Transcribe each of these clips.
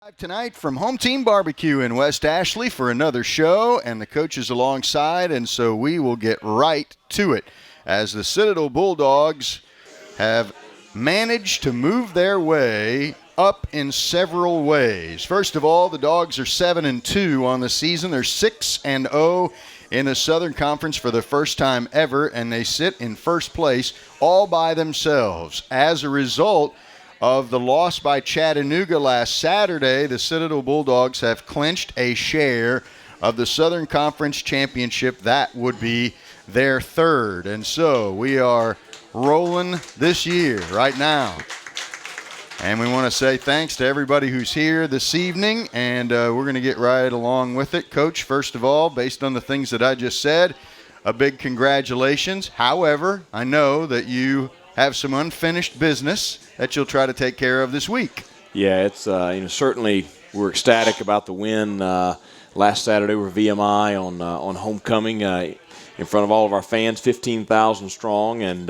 Live tonight from Home Team Barbecue in West Ashley for another show, and the coaches alongside, and so we will get right to it as the Citadel Bulldogs have managed to move their way up in several ways. First of all, the Dogs are 7-2 on the season. They're 6-0 in the Southern Conference for the first time ever, and they sit in first place all by themselves. As a result of the loss by Chattanooga last Saturday, the Citadel Bulldogs have clinched a share of the Southern Conference Championship. That would be their third. And so we are rolling this year right now. And we want to say thanks to everybody who's here this evening, and we're going to get right along with it. Coach, first of all, based on the things that I just said, a big congratulations. However, I know that you have some unfinished business that you'll try to take care of this week. Yeah, it's certainly we're ecstatic about the win last Saturday over VMI on homecoming in front of all of our fans, 15,000 strong, and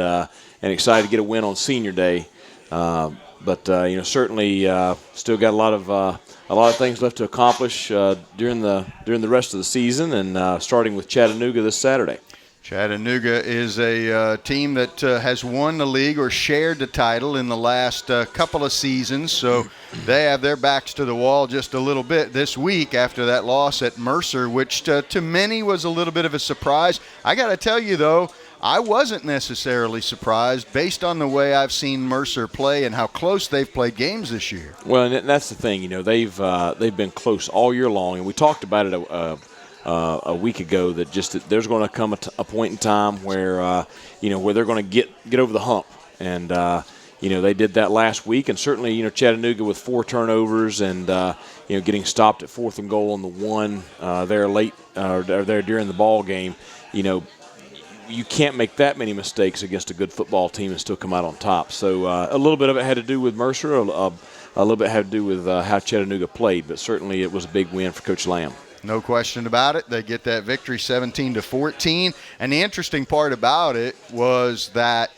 excited to get a win on Senior Day. But certainly still got a lot of things left to accomplish during the rest of the season, and starting with Chattanooga this Saturday. Chattanooga is a team that has won the league or shared the title in the last couple of seasons, so they have their backs to the wall just a little bit this week after that loss at Mercer, which to many was a little bit of a surprise. I got to tell you, though, I wasn't necessarily surprised based on the way I've seen Mercer play and how close they've played games this year. Well, and that's the thing. They've been close all year long, and we talked about it a week ago that there's going to come a point in time where where they're going to get over the hump, and they did that last week, and certainly Chattanooga with 4 turnovers and getting stopped at 4th and goal on the one there late or there during the ball game. You can't make that many mistakes against a good football team and still come out on top. So a little bit of it had to do with Mercer, a little bit had to do with how Chattanooga played, but certainly it was a big win for Coach Lamb. No question about it. They get that victory 17-14. And the interesting part about it was that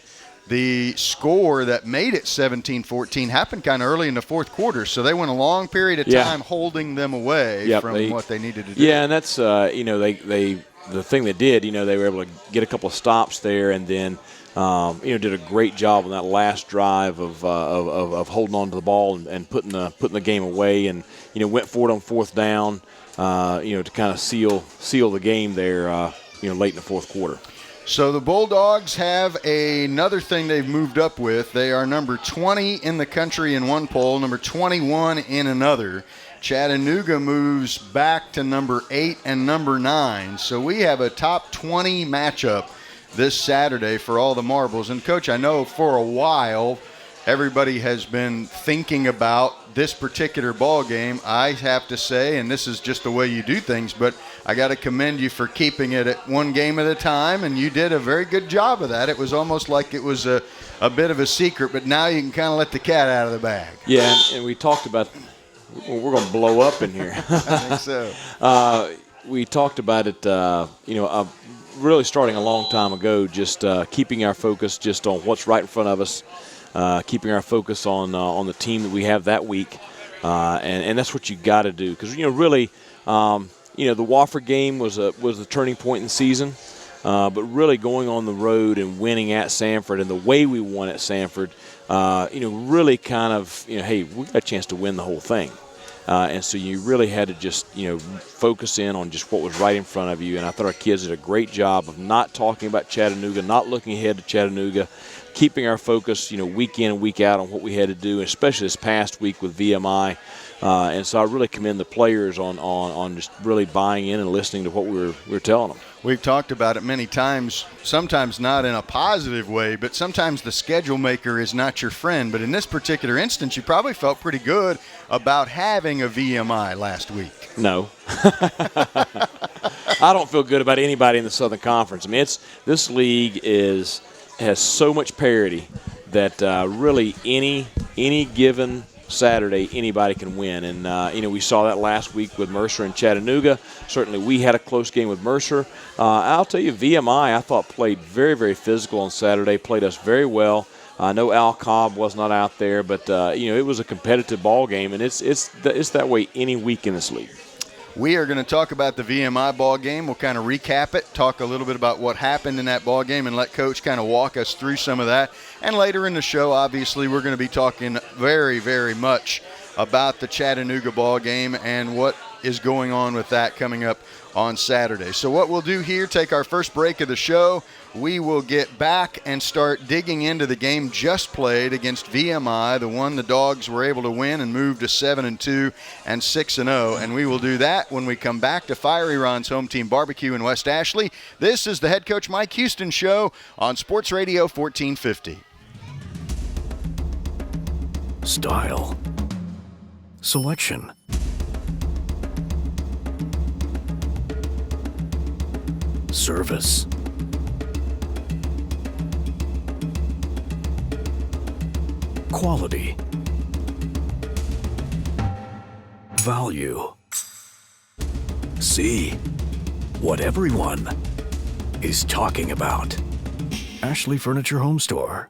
the score that made it 17-14 happened kind of early in the fourth quarter. So they went a long period of time holding them away from what they needed to do. Yeah, and that's, the thing they did, they were able to get a couple of stops there, and then, did a great job on that last drive of holding on to the ball and putting the game away, and went for it on 4th down, to kind of seal the game there, late in the fourth quarter. So the Bulldogs have another thing they've moved up with. They are number 20 in the country in one poll, number 21 in another. Chattanooga moves back to number 8 and number 9. So we have a top 20 matchup this Saturday for all the marbles. And, Coach, I know for a while everybody has been thinking about this particular ball game. I have to say, and this is just the way you do things, but I got to commend you for keeping it at one game at a time, and you did a very good job of that. It was almost like it was a bit of a secret, but now you can kind of let the cat out of the bag. Yeah, and we talked about we're going to blow up in here. I think so. We talked about it, really starting a long time ago, just keeping our focus just on what's right in front of us, keeping our focus on the team that we have that week, and that's what you got to do, because really, the Wofford game was the turning point in the season, but really going on the road and winning at Sanford and the way we won at Sanford, really kind of hey, we got a chance to win the whole thing. And so you really had to just, focus in on just what was right in front of you. And I thought our kids did a great job of not talking about Chattanooga, not looking ahead to Chattanooga, keeping our focus, week in and week out on what we had to do, especially this past week with VMI. And so I really commend the players on just really buying in and listening to what we were telling them. We've talked about it many times, sometimes not in a positive way, but sometimes the schedule maker is not your friend. But in this particular instance, you probably felt pretty good about having a VMI last week. No. I don't feel good about anybody in the Southern Conference. I mean, this league has so much parity that really any given Saturday anybody can win, and we saw that last week with Mercer and Chattanooga. Certainly we had a close game with Mercer. I'll tell you, VMI I thought played very, very physical on Saturday, played us very well. I know Al Cobb was not out there, but it was a competitive ball game, and it's that way any week in this league. We are going to talk about the VMI ball game. We'll kind of recap it, talk a little bit about what happened in that ball game, and let Coach kind of walk us through some of that. And later in the show, obviously, we're going to be talking very, very much about the Chattanooga ball game and what is going on with that coming up on Saturday. So what we'll do here, take our first break of the show. We will get back and start digging into the game just played against VMI, the one the Dogs were able to win and move to 7-2 and 6-0. And we will do that when we come back to Fiery Ron's Home Team Barbecue in West Ashley. This is the head coach Mike Houston Show on Sports Radio 1450. Style. Selection. Service. Quality. Value. See what everyone is talking about. Ashley Furniture Home Store.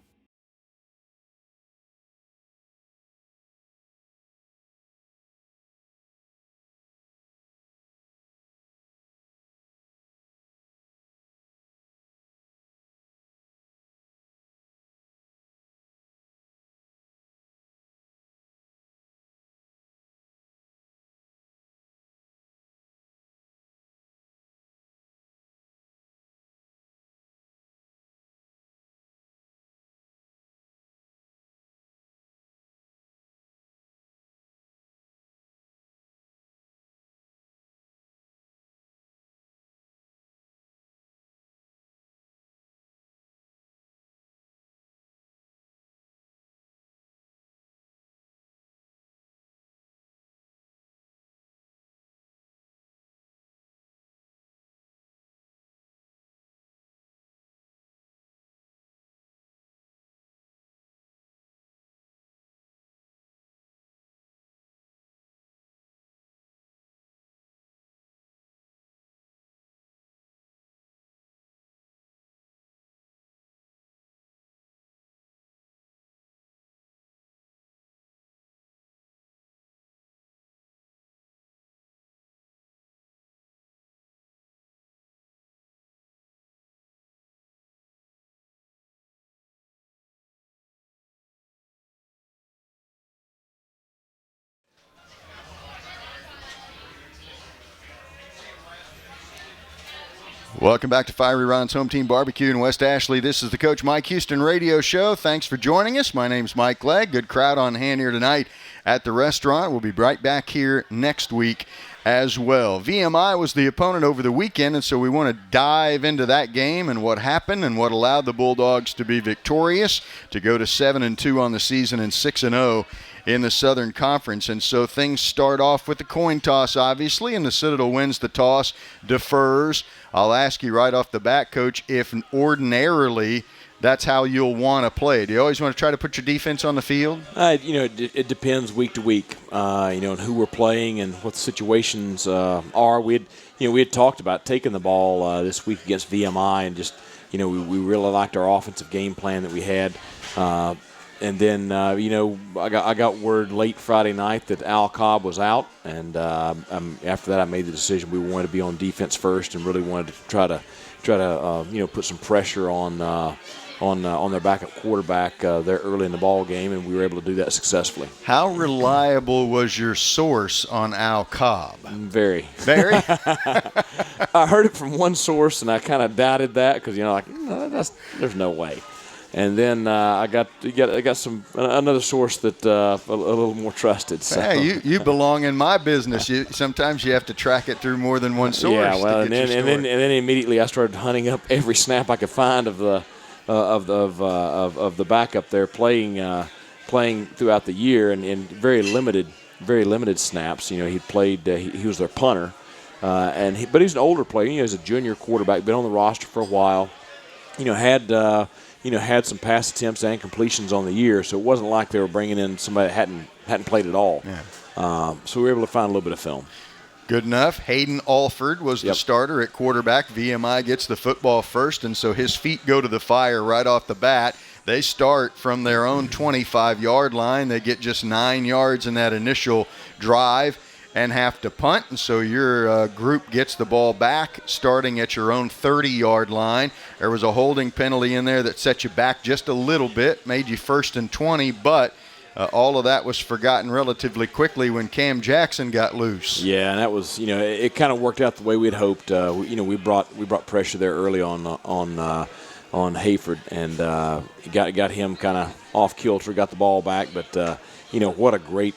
Welcome back to Fiery Ron's Home Team Barbecue in West Ashley. This is the Coach Mike Houston Radio Show. Thanks for joining us. My name's Mike Legg. Good crowd on hand here tonight at the restaurant. We'll be right back here next week as well. VMI was the opponent over the weekend, and so we want to dive into that game and what happened and what allowed the Bulldogs to be victorious, to go to 7-2 on the season and 6-0 in the Southern Conference. And so things start off with the coin toss, obviously, and the Citadel wins the toss, defers. I'll ask you right off the bat, Coach, if ordinarily that's how you'll want to play. Do you always want to try to put your defense on the field? It depends week to week, and who we're playing and what the situations are. We had talked about taking the ball this week against VMI, and just we really liked our offensive game plan that we had. And then, I got word late Friday night that Al Cobb was out, and after that I made the decision we wanted to be on defense first and really wanted to try to put some pressure on their backup quarterback there early in the ball game, and we were able to do that successfully. How reliable was your source on Al Cobb? Very. Very? I heard it from one source, and I kind of doubted that because there's no way. And then I got another source that a little more trusted. So. Hey, you belong in my business. Sometimes you have to track it through more than one source. Yeah, well, and then immediately I started hunting up every snap I could find of the backup there playing throughout the year, and very limited snaps. He played. He was their punter, but he's an older player. He's a junior quarterback, been on the roster for a while. Had some pass attempts and completions on the year, so it wasn't like they were bringing in somebody that hadn't played at all. Yeah. So we were able to find a little bit of film. Good enough. Hayden Alford was the starter at quarterback. VMI gets the football first, and so his feet go to the fire right off the bat. They start from their own 25-yard line. They get just 9 yards in that initial drive and have to punt. And so your group gets the ball back starting at your own 30-yard line. There was a holding penalty in there that set you back just a little bit, made you 1st and 20, but all of that was forgotten relatively quickly when Cam Jackson got loose. Yeah, and that was, it kind of worked out the way we'd hoped. We brought pressure there early on Hayford, and got him kind of off kilter, got the ball back. But what a great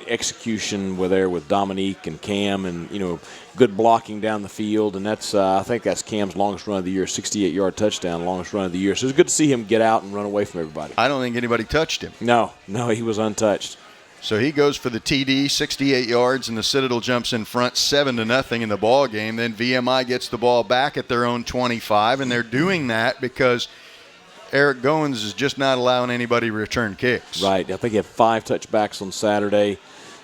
execution with Dominique and Cam, and good blocking down the field. And that's I think that's Cam's longest run of the year, 68-yard touchdown, longest run of the year. So it's good to see him get out and run away from everybody. I don't think anybody touched him. No, he was untouched. So he goes for the TD, 68 yards, and the Citadel jumps in front 7-0 in the ball game. Then VMI gets the ball back at their own 25, and they're doing that because Eric Goins is just not allowing anybody to return kicks. Right. I think he had 5 touchbacks on Saturday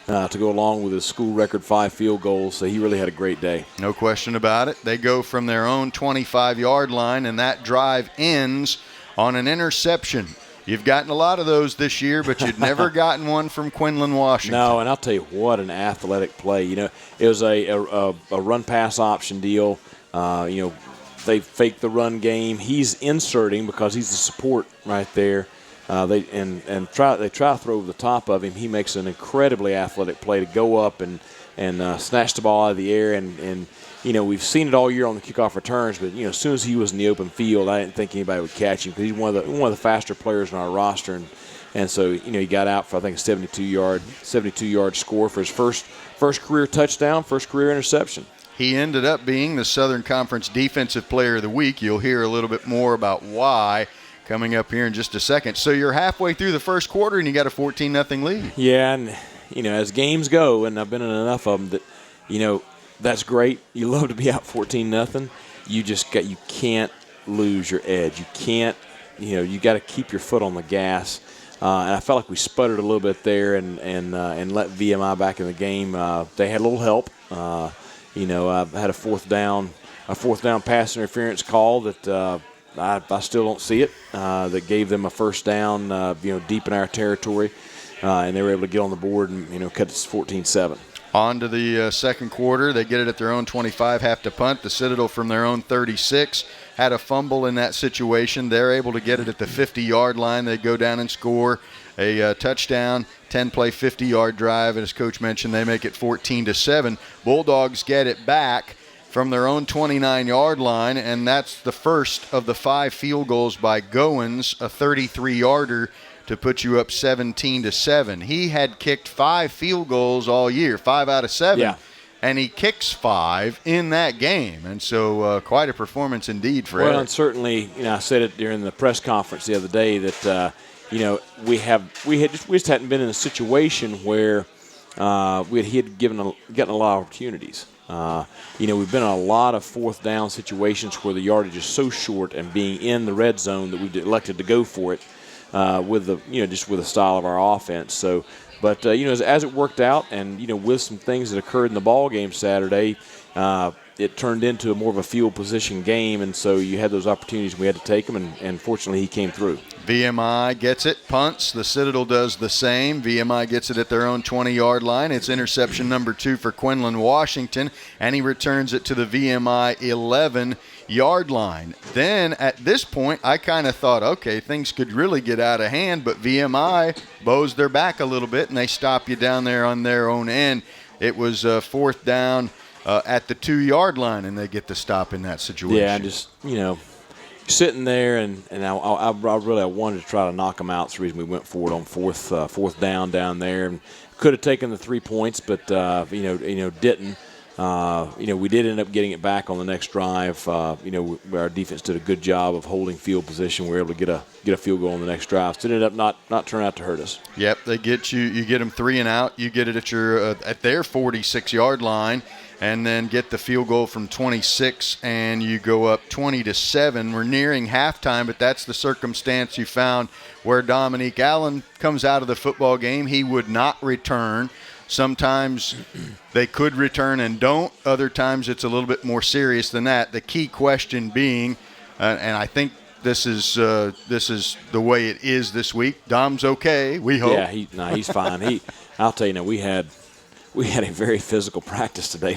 to go along with his school record 5 field goals. So he really had a great day. No question about it. They go from their own 25-yard line, and that drive ends on an interception. You've gotten a lot of those this year, but you'd never gotten one from Quinlan Washington. No, and I'll tell you what an athletic play. It was a run-pass option deal. They fake the run game. He's inserting because he's the support right there. They try to throw over the top of him. He makes an incredibly athletic play to go up and snatch the ball out of the air. And we've seen it all year on the kickoff returns. But as soon as he was in the open field, I didn't think anybody would catch him because he's one of the faster players on our roster. And so he got out for I think a 72-yard score for his first career touchdown, first career interception. He ended up being the Southern Conference Defensive Player of the Week. You'll hear a little bit more about why coming up here in just a second. So you're halfway through the first quarter and you got a 14-0 lead. Yeah, and as games go, and I've been in enough of them that that's great. You love to be out 14-0. You can't lose your edge. You can't. You got to keep your foot on the gas. And I felt like we sputtered a little bit there and let VMI back in the game. They had a little help. I've had a fourth down pass interference call that I still don't see it. That gave them a first down, deep in our territory, and they were able to get on the board and cut it 14-7. On to the second quarter. They get it at their own 25, have to punt. The Citadel from their own 36 had a fumble in that situation. They're able to get it at the 50-yard line. They go down and score a touchdown, 10-play, 50-yard drive. And as Coach mentioned, they make it 14-7. Bulldogs get it back from their own 29-yard line, and that's the first of the 5 field goals by Goins, a 33-yarder, to put you up 17-7. He had kicked 5 field goals all year, 5 out of 7. Yeah. And he kicks 5 in that game. And so quite a performance indeed for Eric. Well, and certainly, I said it during the press conference the other day that, we just hadn't been in a situation where he had gotten a lot of opportunities. We've been in a lot of fourth down situations where the yardage is so short and being in the red zone that we've elected to go for it with the style of our offense. So, but as it worked out, and with some things that occurred in the ball game Saturday, it turned into more of a field position game, and so you had those opportunities. We had to take them, and fortunately he came through. VMI gets it, punts. The Citadel does the same. VMI gets it at their own 20-yard line. It's interception number 2 for Quinlan Washington, and he returns it to the VMI 11-yard line. Then at this point, I kind of thought, okay, things could really get out of hand, but VMI bows their back a little bit, and they stop you down there on their own end. It was fourth down at the 2-yard line, and they get the stop in that situation. Yeah, just, sitting there, and I really wanted to try to knock them out. That's the reason we went for it on fourth down there. And could have taken the 3 points, but, didn't. We did end up getting it back on the next drive. Our defense did a good job of holding field position. We were able to get a field goal on the next drive. So it ended up not turning out to hurt us. Yep, they get you. You get them 3 and out. You get it at their 46-yard line, and then get the field goal from 26, and you go up 20-7. We're nearing halftime, but that's the circumstance you found where Dominique Allen comes out of the football game. He would not return. Sometimes they could return and don't. Other times it's a little bit more serious than that. The key question being, and I think this is the way it is this week. Dom's okay, we hope. Yeah, he's fine. I'll tell you now, we had a very physical practice today.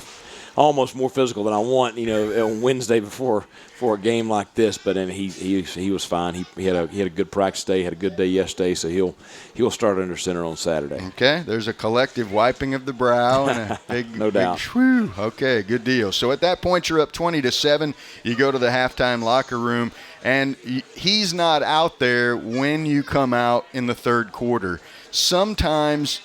Almost more physical than I want, on Wednesday before a game like this. But then he was fine. He had a good practice day, had a good day yesterday, so he'll start under center on Saturday. Okay, there's a collective wiping of the brow and a big no doubt. Big, okay, good deal. So at that point, you're up 20-7. You go to the halftime locker room, and he's not out there when you come out in the third quarter. Sometimes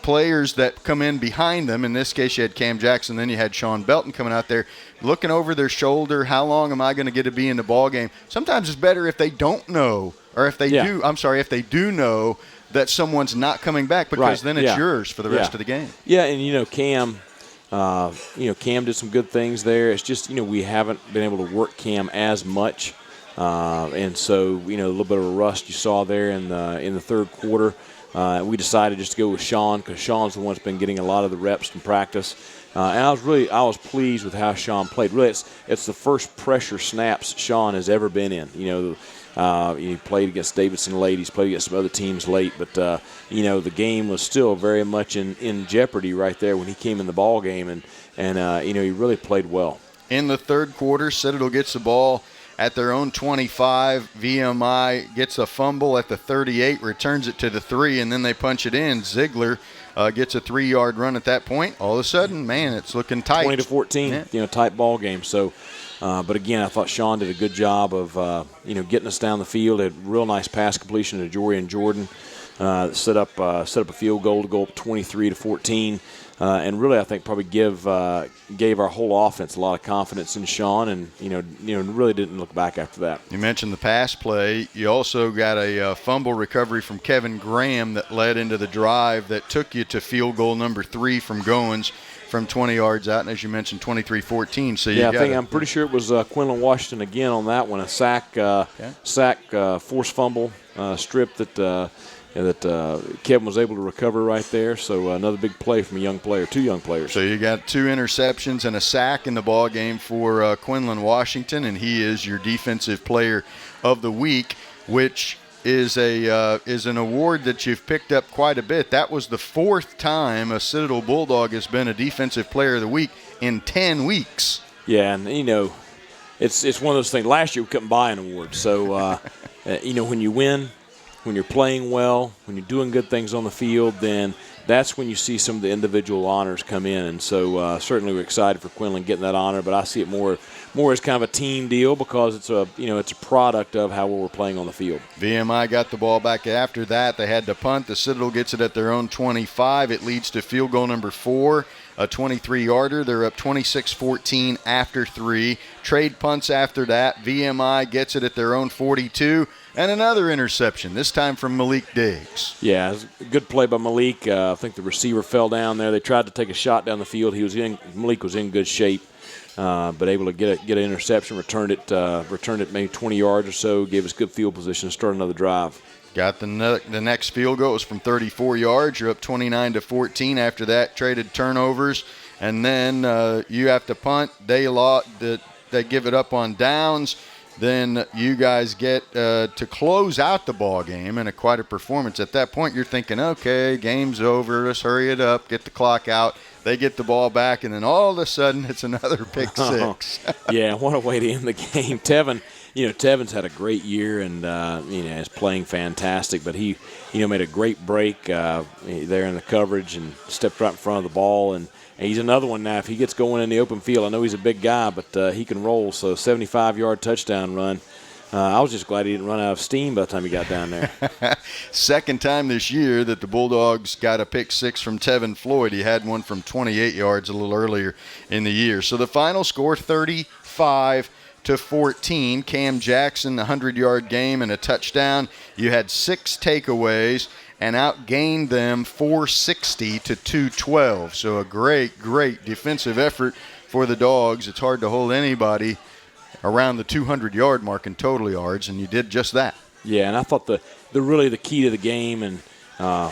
players that come in behind them, in this case you had Cam Jackson, then you had Sean Belton coming out there looking over their shoulder, how long am I going to get to be in the ball game? Sometimes it's better if they don't know, or if they do know that someone's not coming back, because then it's yours for the rest of the game. Yeah, and Cam Cam did some good things there. It's just we haven't been able to work Cam as much, and so a little bit of a rust you saw there in the third quarter. We decided just to go with Sean, because Sean's the one that's been getting a lot of the reps in practice. And I was pleased with how Sean played. Really, it's the first pressure snaps Sean has ever been in. He played against Davidson late. He's played against some other teams late. But, the game was still very much in jeopardy right there when he came in the ball game. And he really played well. In the third quarter, Citadel gets the ball at their own 25. VMI gets a fumble at the 38, returns it to the 3, and then they punch it in. Ziegler gets a 3-yard run at that point. All of a sudden, man, it's looking tight. 20-14, tight ball game. So, but again, I thought Sean did a good job of, getting us down the field. Had real nice pass completion to Jorian Jordan. Set up a field goal to go up 23-14. And really, I think probably gave our whole offense a lot of confidence in Sean, and really didn't look back after that. You mentioned the pass play. You also got a fumble recovery from Kevin Graham that led into the drive that took you to field goal number 3 from Goins from 20 yards out, and as you mentioned, 23-14. So I'm pretty sure it was Quinlan Washington again on that one. A sack, forced fumble, strip that Kevin was able to recover right there. So another big play from two young players. So you got 2 interceptions and a sack in the ball game for Quinlan Washington, and he is your defensive player of the week, which is an award that you've picked up quite a bit. That was the 4th time a Citadel Bulldog has been a defensive player of the week in 10 weeks. Yeah, and it's one of those things. Last year we couldn't buy an award, so when you win, when you're playing well, when you're doing good things on the field, then that's when you see some of the individual honors come in. And so certainly we're excited for Quinlan getting that honor, but I see it more as kind of a team deal, because it's a product of how we're playing on the field. VMI got the ball back after that. They had to punt. The Citadel gets it at their own 25. It leads to field goal number 4, a 23-yarder. They're up 26-14 after 3. Trade punts after that. VMI gets it at their own 42. And another interception, this time from Malik Diggs. Yeah, it was a good play by Malik. I think the receiver fell down there. They tried to take a shot down the field. Malik was in good shape, but able to get an interception, returned it maybe 20 yards or so, gave us good field position to start another drive. Got the next field goal. It was from 34 yards. You're up 29-14 after that. Traded turnovers, and then you have to punt. They give it up on downs. Then you guys get to close out the ball game, and quite a performance. At that point, you're thinking, okay, game's over. Let's hurry it up, get the clock out. They get the ball back, and then all of a sudden, it's another pick six. Yeah, what a way to end the game. Tevin's had a great year, and is playing fantastic. But he, made a great break there in the coverage and stepped right in front of the ball. And he's another one now. If he gets going in the open field, I know he's a big guy, but he can roll. So 75-yard touchdown run. I was just glad he didn't run out of steam by the time he got down there. Second time this year that the Bulldogs got a pick six from Tevin Floyd. He had one from 28 yards a little earlier in the year. So the final score, 35-14. Cam Jackson, the 100-yard game and a touchdown. You had 6 takeaways and outgained them 460-212. So a great defensive effort for the Dogs. It's hard to hold anybody around the 200-yard mark in total yards, and you did just that. Yeah, and I thought the key to the game, and to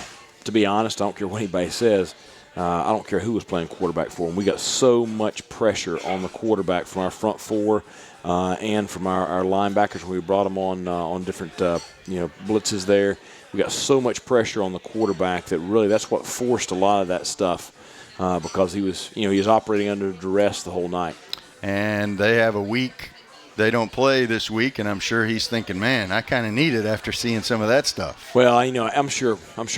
be honest, I don't care what anybody says, I don't care who was playing quarterback for them. We got so much pressure on the quarterback from our front four and from our linebackers when we brought them on different blitzes there. We got so much pressure on the quarterback that really that's what forced a lot of that stuff because he was operating under duress the whole night. And they have a week. They don't play this week, and I'm sure he's thinking, man, I kind of need it after seeing some of that stuff. Well, I'm sure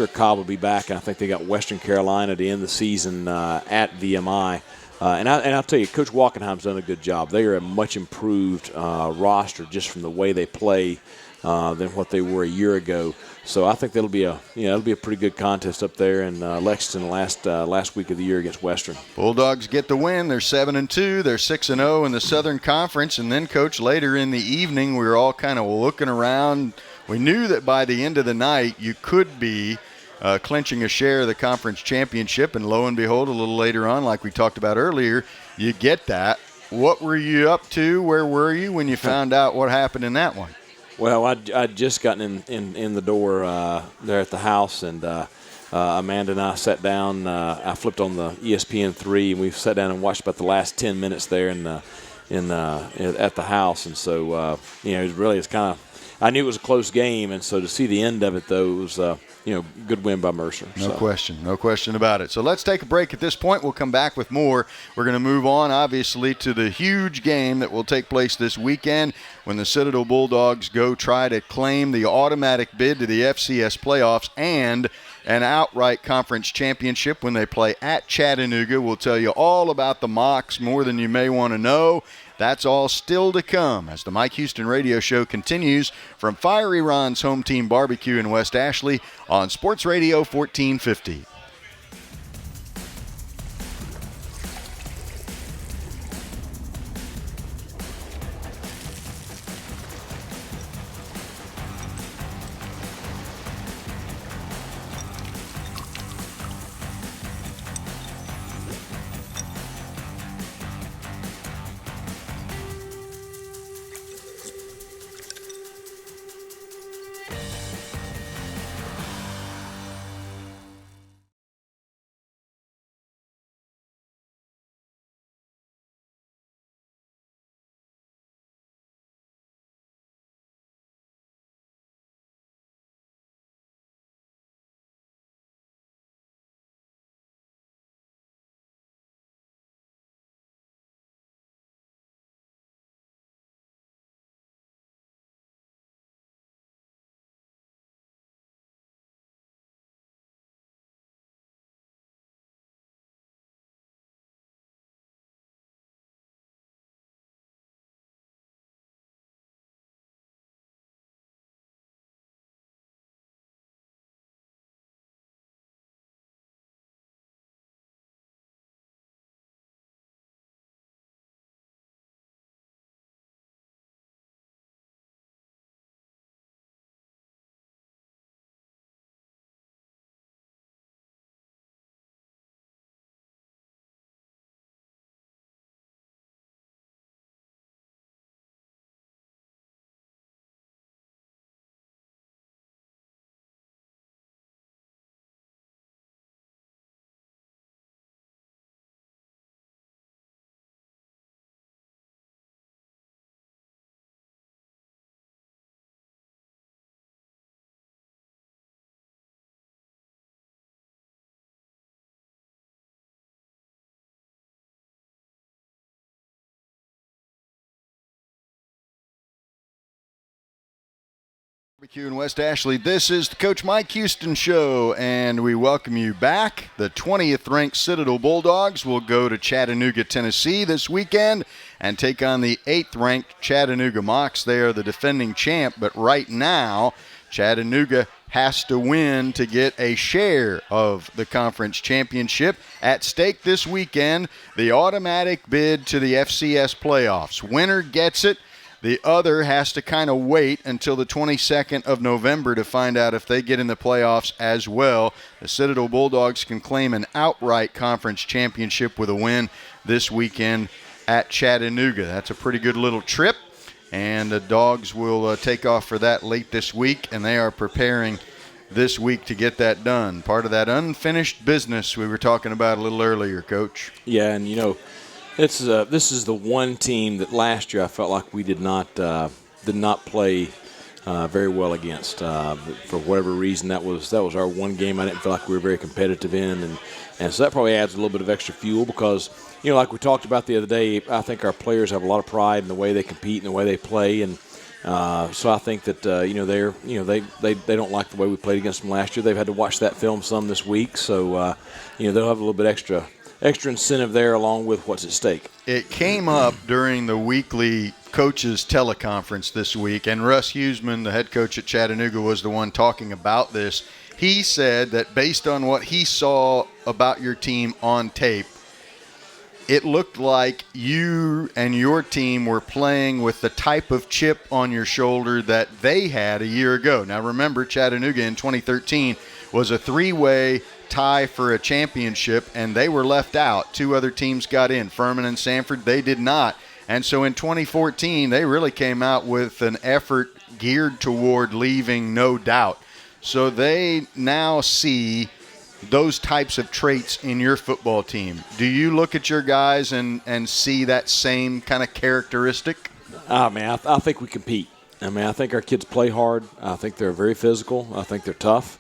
Cobb will be back, and I think they got Western Carolina at the end of the season at VMI. And I'll tell you, Coach Walkenheim's done a good job. They are a much improved roster just from the way they play than what they were a year ago. So I think it'll be a pretty good contest up there in Lexington last week of the year against Western. Bulldogs get the win. They're 7-2. They're 6-0 in the Southern Conference. And then, Coach, later in the evening, we were all kind of looking around. We knew that by the end of the night, you could be clinching a share of the conference championship. And lo and behold, a little later on, like we talked about earlier, you get that. What were you up to? Where were you when you found out what happened in that one? Well, I'd just gotten in the door there at the house, and Amanda and I sat down. I flipped on the ESPN3, and we sat down and watched about the last 10 minutes there at the house. And so, it's kind of – I knew it was a close game, and so to see the end of it, though, it was good win by Mercer. No question about it. So let's take a break at this point. We'll come back with more. We're going to move on, obviously, to the huge game that will take place this weekend when the Citadel Bulldogs go try to claim the automatic bid to the FCS playoffs and an outright conference championship when they play at Chattanooga. We'll tell you all about the Mocs, more than you may want to know. That's all still to come as the Mike Houston Radio Show continues from Fiery Ron's Home Team Barbecue in West Ashley on Sports Radio 1450. Barbecue in West Ashley. This is the Coach Mike Houston Show, and we welcome you back. The 20th ranked Citadel Bulldogs will go to Chattanooga, Tennessee this weekend and take on the 8th ranked Chattanooga Mocs. They are the defending champ, but right now Chattanooga has to win to get a share of the conference championship. At stake this weekend, the automatic bid to the FCS playoffs. Winner gets it. The other has to kind of wait until the 22nd of November to find out if they get in the playoffs as well. The Citadel Bulldogs can claim an outright conference championship with a win this weekend at Chattanooga. That's a pretty good little trip, and the Dogs will take off for that late this week, and they are preparing this week to get that done. Part of that unfinished business we were talking about a little earlier, Coach. Yeah, and this is the one team that last year I felt like we did not play very well against. For whatever reason, that was our one game I didn't feel like we were very competitive in, and so that probably adds a little bit of extra fuel because, like we talked about the other day, I think our players have a lot of pride in the way they compete and the way they play, and so I think that they don't like the way we played against them last year. They've had to watch that film some this week, so they'll have a little bit extra incentive there along with what's at stake. It came up during the weekly coaches teleconference this week, and Russ Huseman, the head coach at Chattanooga, was the one talking about this. He said that based on what he saw about your team on tape, it looked like you and your team were playing with the type of chip on your shoulder that they had a year ago. Now remember, Chattanooga in 2013 was a three-way tie for a championship, and they were left out. Two other teams got in, Furman and Sanford. They did not. And so in 2014, they really came out with an effort geared toward leaving no doubt. So they now see those types of traits in your football team. Do you look at your guys and see that same kind of characteristic? I think we compete. I think our kids play hard. I think they're very physical. I think they're tough.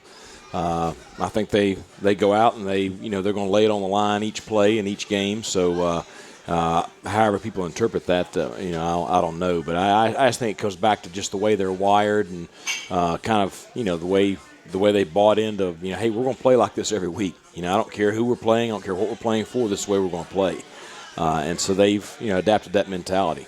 I think they go out and they're going to lay it on the line each play and each game. So however people interpret that, I don't know. But I just think it goes back to just the way they're wired and the way they bought into, hey, we're going to play like this every week. I don't care who we're playing. I don't care what we're playing for. This is the way we're going to play. And so they've, adapted that mentality.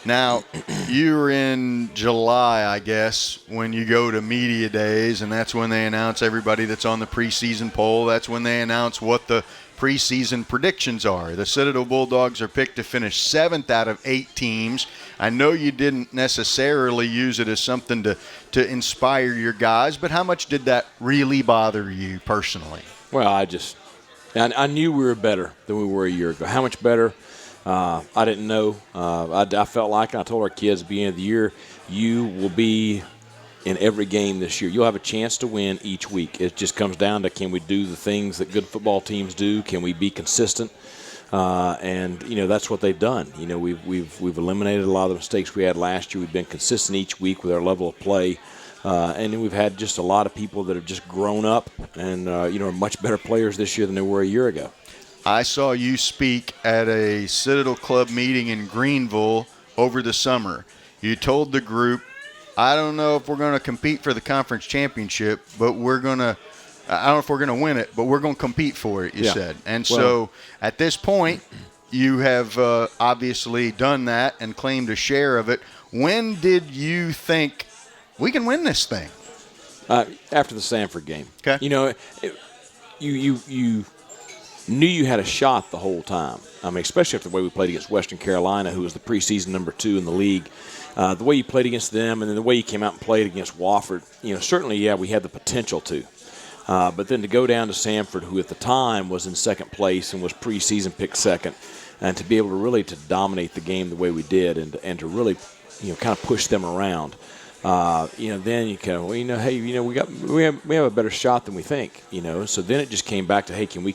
Now, you're in July, I guess, when you go to media days, and that's when they announce everybody that's on the preseason poll. That's when they announce what the preseason predictions are. The Citadel Bulldogs are picked to finish 7th out of 8 teams. I know you didn't necessarily use it as something to inspire your guys, but how much did that really bother you personally? Well, I knew we were better than we were a year ago. How much better? I didn't know. I felt like, and I told our kids at the beginning of the year, you will be in every game this year. You'll have a chance to win each week. It just comes down to, can we do the things that good football teams do? Can we be consistent? And that's what they've done. We've eliminated a lot of the mistakes we had last year. We've been consistent each week with our level of play. And then we've had just a lot of people that have just grown up and are much better players this year than they were a year ago. I saw you speak at a Citadel Club meeting in Greenville over the summer. You told the group, I don't know if we're going to compete for the conference championship, but I don't know if we're going to win it, but we're going to compete for it, you said. And so at this point, you have obviously done that and claimed a share of it. When did you think we can win this thing? After the Sanford game. Okay. You knew you had a shot the whole time. Especially after the way we played against Western Carolina, who was the preseason number 2 in the league. The way you played against them and then the way you came out and played against Wofford, certainly, we had the potential to. But then to go down to Sanford, who at the time was in second place and was preseason picked second, and to be able to really to dominate the game the way we did and to really, kind of push them around. Then you kind of, hey, we have a better shot than we think, So then it just came back to, hey, can we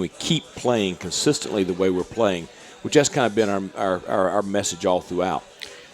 keep playing consistently the way we're playing, which has kind of been our message all throughout.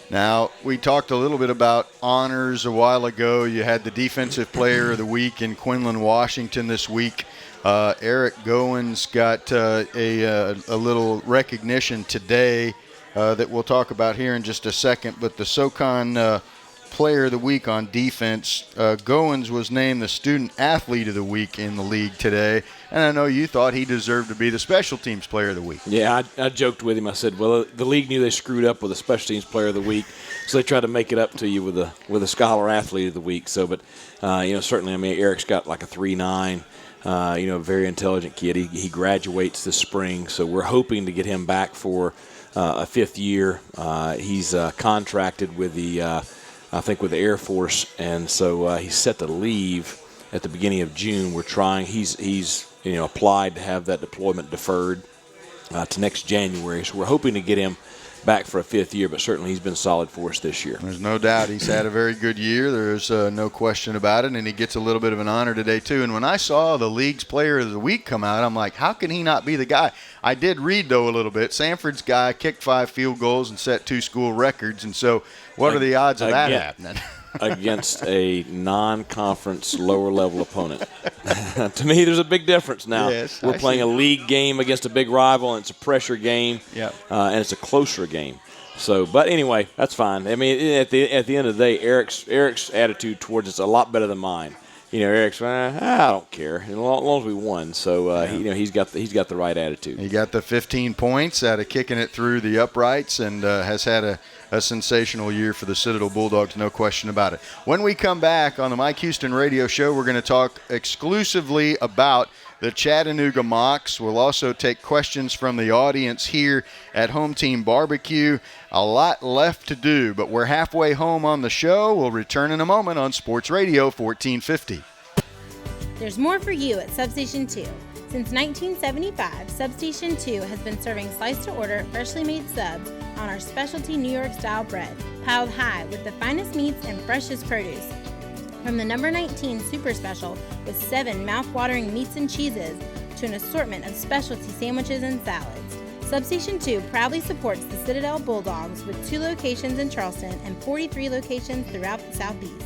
Now, we talked a little bit about honors a while ago. You had the Defensive Player of the Week in Quinlan, Washington this week. Eric Goins got a little recognition today that we'll talk about here in just a second. But the SoCon Player of the Week on defense, Goins was named the Student Athlete of the Week in the league today. And I know you thought he deserved to be the Special Teams Player of the Week. Yeah, I joked with him. I said, well, the league knew they screwed up with the Special Teams Player of the Week, so they tried to make it up to you with a Scholar Athlete of the Week. So, but, certainly, Eric's got like a 3.9, very intelligent kid. He graduates this spring, so we're hoping to get him back for a 5th year. He's contracted with with the Air Force, and so he's set to leave at the beginning of June. We're trying. He's applied to have that deployment deferred to next January. So we're hoping to get him back for a 5th year, but certainly he's been solid for us this year. There's no doubt he's had a very good year. There's no question about it, and he gets a little bit of an honor today, too. And when I saw the league's player of the week come out, I'm like, how can he not be the guy? I did read, though, a little bit. Sanford's guy kicked 5 field goals and set 2 school records, and so what are the odds of that happening? Against a non-conference lower-level opponent. To me, there's a big difference now. Yes, we're playing a league game against a big rival, and it's a pressure game, and it's a closer game. So, but anyway, that's fine. I mean, at the end of the day, Eric's attitude towards it's a lot better than mine. Eric's, I don't care, as long as we won. So, he's got the right attitude. He got the 15 points out of kicking it through the uprights, and has had a sensational year for the Citadel Bulldogs, no question about it. When we come back on the Mike Houston Radio Show, we're going to talk exclusively about the Chattanooga Mocs. We'll also take questions from the audience here at Home Team Barbecue. A lot left to do, but we're halfway home on the show. We'll return in a moment on Sports Radio 1450. There's more for you at Substation 2. Since 1975, Substation 2 has been serving sliced-to-order, freshly made subs on our specialty New York-style bread, piled high with the finest meats and freshest produce. From the number 19 Super Special with 7 mouth-watering meats and cheeses to an assortment of specialty sandwiches and salads, Substation 2 proudly supports the Citadel Bulldogs with 2 locations in Charleston and 43 locations throughout the Southeast.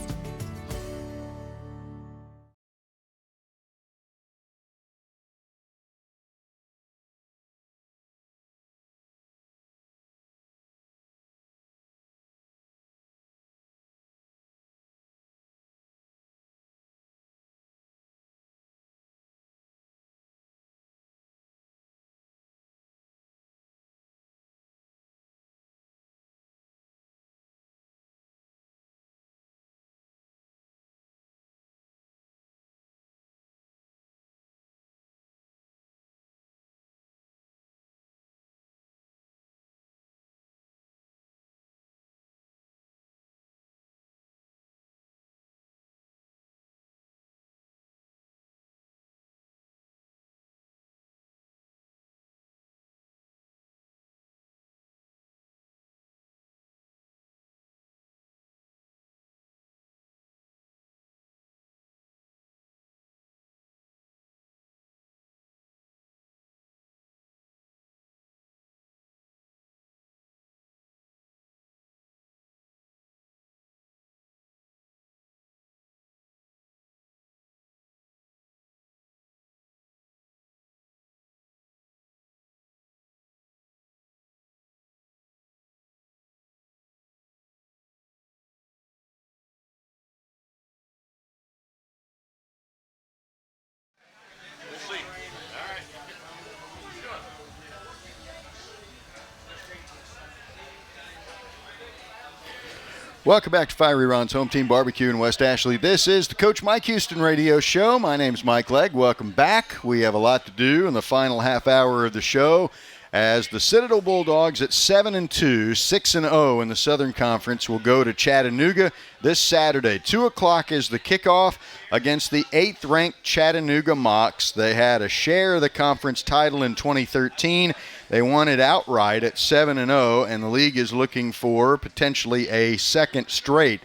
Welcome back to Fiery Ron's Home Team Barbecue in West Ashley. This is the Coach Mike Houston Radio Show. My name's Mike Legg. Welcome back. We have a lot to do in the final half hour of the show as the Citadel Bulldogs at 7-2, 6-0 in the Southern Conference will go to Chattanooga this Saturday. 2 o'clock is the kickoff against the 8th-ranked Chattanooga Mocs. They had a share of the conference title in 2013. They won it outright at 7-0, and the league is looking for potentially a second straight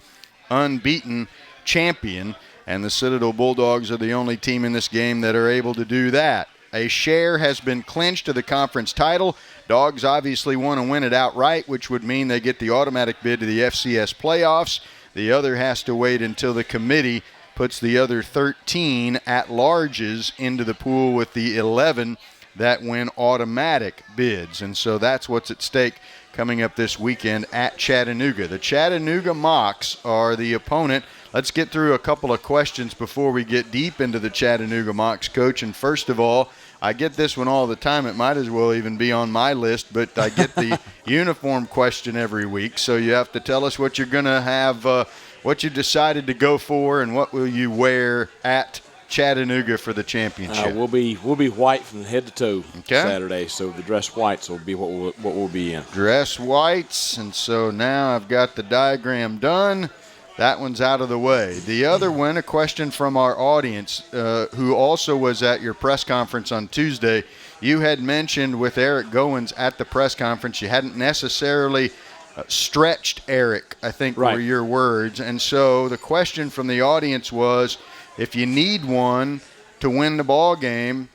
unbeaten champion, and the Citadel Bulldogs are the only team in this game that are able to do that. A share has been clinched to the conference title. Dogs obviously want to win it outright, which would mean they get the automatic bid to the FCS playoffs. The other has to wait until the committee puts the other 13 at-larges into the pool with the 11 that win automatic bids. And so that's what's at stake coming up this weekend at Chattanooga. The Chattanooga Mocs are the opponent. Let's get through a couple of questions before we get deep into the Chattanooga Mocs, Coach. And first of all, I get this one all the time. It might as well even be on my list, but I get the uniform question every week. So you have to tell us what you're going to have, what you decided to go for, and what will you wear at Chattanooga for the championship. We'll be white from head to toe Saturday, so the dress whites will be what we'll be in. Dress whites, and so now I've got the diagram done. That one's out of the way. The other one, a question from our audience, who also was at your press conference on Tuesday. You had mentioned with Eric Goins at the press conference, you hadn't necessarily stretched Eric, I think were your words. And so the question from the audience was, if you need one to win the ball game,